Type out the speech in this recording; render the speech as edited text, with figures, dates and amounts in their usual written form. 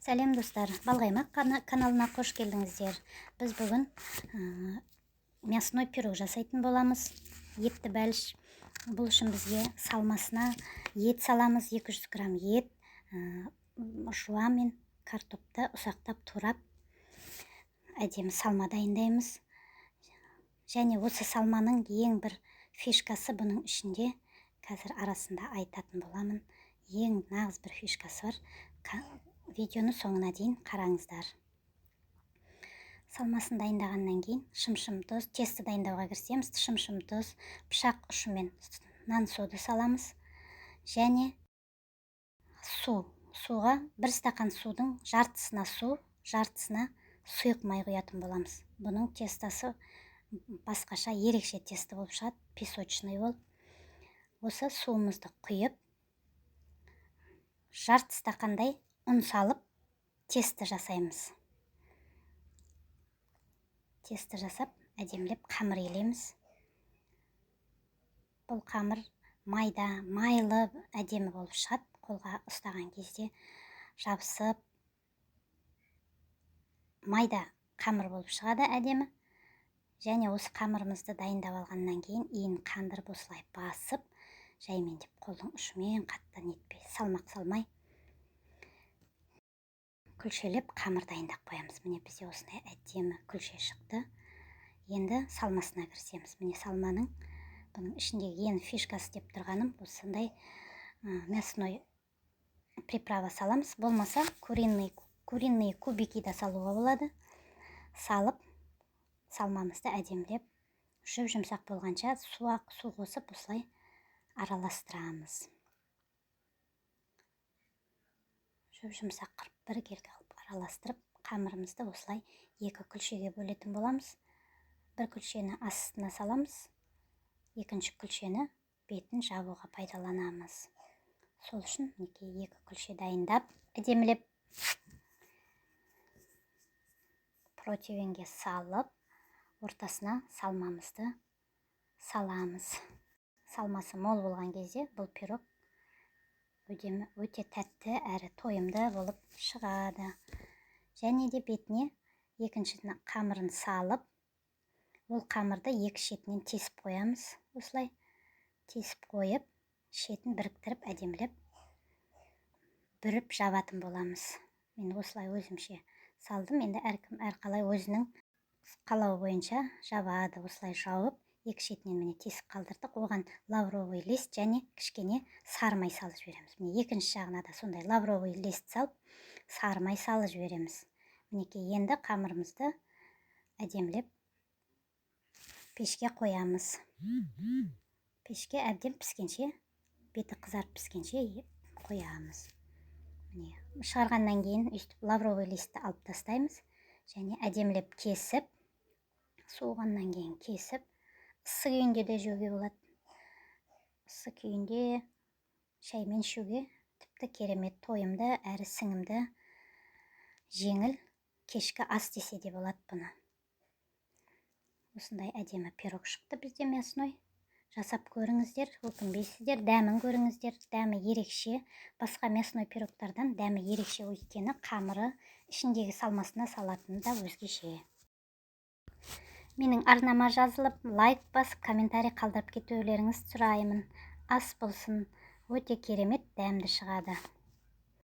Сәлем достар, Балғаймақ каналына қош келдіңіздер. Біз бүгін мясной пирог жасайтын боламыз. Етті бәліш. Бұл үшін бізге салмасына ет саламыз, 200 грамм ет, жуа мен картопты ұсақтап турап әдемі салма дайындаймыз. Және осы салманың ең бір фишкасы бұның ішінде, қазір арасында айтатын боламын. Ең нағыз бір фишкасы бар. Видеоны соңына дейін қараңыздар. Салмасын дайындағаннан кейін шым-шым тұз, тесті дайындауға кірісеміз. Шым-шым тұз, пышақ ұшымен нан соды саламыз. Және суға 1 стақан судың жартысына су, жартысына сұйық май құятын боламыз. Бұның тестасы басқаша ерекше тесті болып шығады, песочный болып. Осы суымызды құйып, жарты стақандай ұн салып, тесті жасаймыз. Тесті жасап, әдемілеп қамыр елеміз. Бұл қамыр майда, майлы әдемі болып шығады. Қолға ұстаған кезде жабысып, майда қамыр болып шығады әдемі. Және осы қамырымызды дайындап алғаннан кейін иін қандырып осылай басып, жаймендеп қолдың ұшымен қаттан етпей, салмақ салмай күлшелеп қамыр дайындап қоямыз. Міне бізде осындай әдемі күлше шықты. Енді салмасына кірісеміз. Міне салманың бұның ішіндегі ең фишкасы деп тұрғаным осындай мясной приправа саламыз. Болмаса куриные кубики да салуға болады. Салып, салмамызды әдемілеп, жұмсақ болғанша су қосып осылай араластырамыз. Жұмсақ қырып біркелкі қылып араластырып, қамырымызды осылай 2 күлшеге бөлетін боламыз. Бір күлшені астына саламыз, екінші күлшені бетін жабуға пайдаланамыз. Сол үшін 2 күлше дайындап, әдемілеп противенге салып, ортасына салмамызды саламыз. Салмасы мол болған кезде бұл пирог өте тәтті әрі тойымды болып шығады. Және де бетіне екіншінің қамырын салып, ол қамырды 2 шетінен тесіп қоямыз. Осылай тесіп қойып, шетін біріктіріп, әдемілеп бүріп жабатын боламыз. Мен осылай өзімше салдым. Енді әркім әрқалай өзінің қалауы бойынша жабады. Осылай жауып, 2 шетінен мені тесіп қалдырдық. Оған лавровый лист және кішкене сарымай салып жібереміз. Міне екінші жағына да сондай лавровый лист салып, сарымай салып жібереміз. Мінекей енді қамырымызды әдемілеп пешке қоямыз. Пешке әбден піскенше, беті қызарып піскенше қоямыз. Міне шығарғаннан кейін өйстіп лавровый листті алып тастаймыз. Және әдемілеп кесіп, суығаннан кейін кесіп, ыссы күйінде де жеуге болады. Ыссы күйінде шаймен ішуге тіпті керемет, тойымды, әрі сіңімді, жеңіл кешкі ас десе де болады бұны. Осындай әдемі пирог шықты бізде мясной. Жасап көріңіздер, өкінбейсіздер, дәмін көріңіздер. Дәмі ерекше, басқа мясной пирогтардан дәмі ерекше, өйткені қамыры ішіндегі салмасына салатыны да өзгеше. Менің арнама жазылып, лайк басып, комментарий қалдырып кетулеріңіз сұраймын. Ас болсын, өте керемет, дәмді шығады.